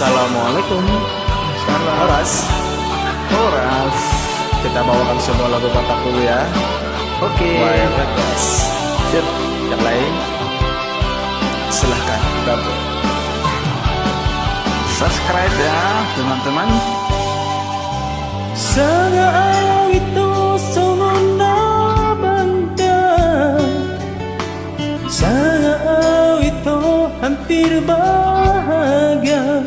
Assalamualaikum. Salam. Horas. Horas. Kita bawakan semua lagu Batak dulu ya. Oke. Wire Request. Sip. Yang lain silahkan gabung. Subscribe ya teman-teman. Sa itu semua bangga, sa itu hampir bahagia.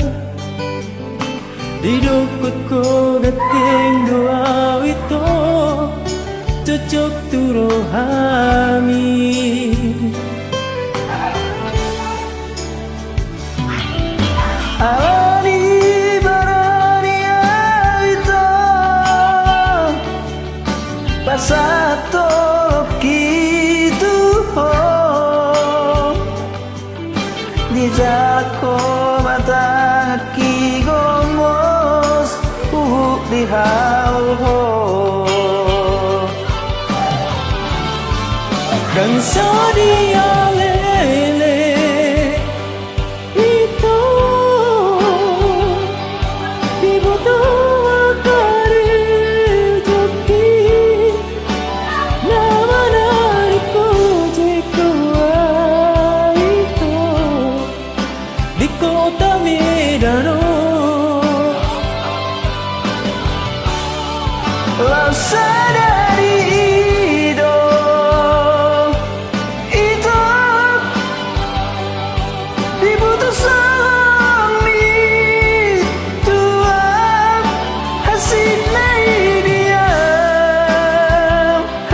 Di dukutku dating doa itu cocok turohami. Alani barania itu pasato gitu di jalanku matang ki gomos di hau dan sadia lele itu dibutuh kari joki nama nariku jika itu di kota Medan. Sadari itu dibutuh suami Tuhan hasilnya dia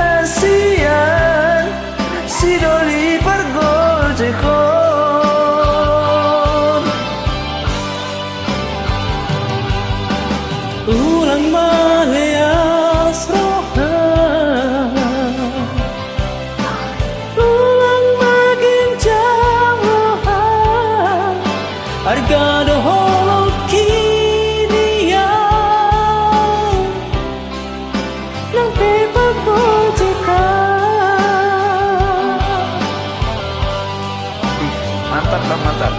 hasian si doli pergojekon ulang malaya harga doholo kinia nang pepa kojeka. Mantap bang, mantap.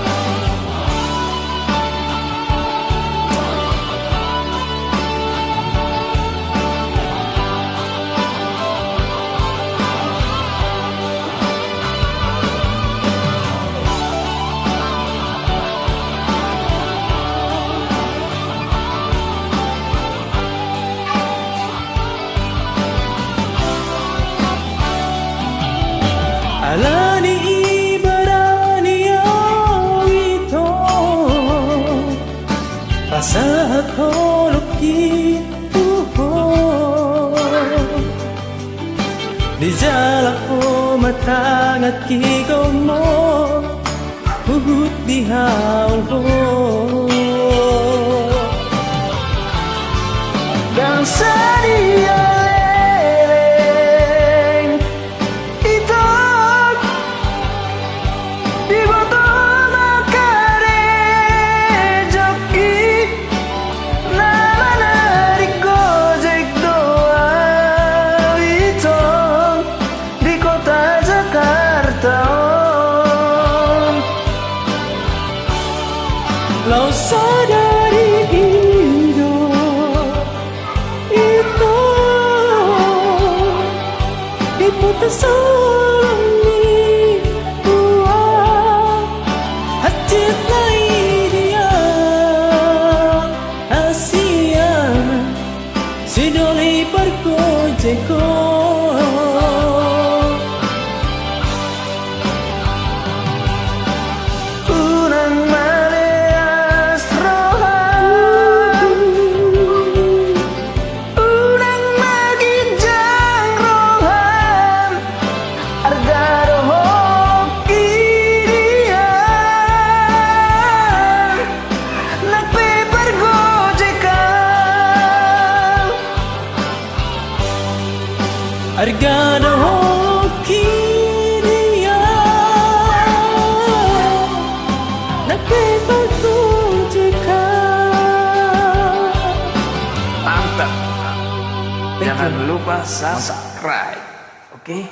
Alani ibarani itu pasahat holok itu di jalan matangat kigomo huhut di haulo dan sadia lau sadari hidup itu diputus suami buah hati dia asian si doli pergojeko harga dohoki dia nak pepaku jika. Mantap. Jangan lupa subscribe. Oke.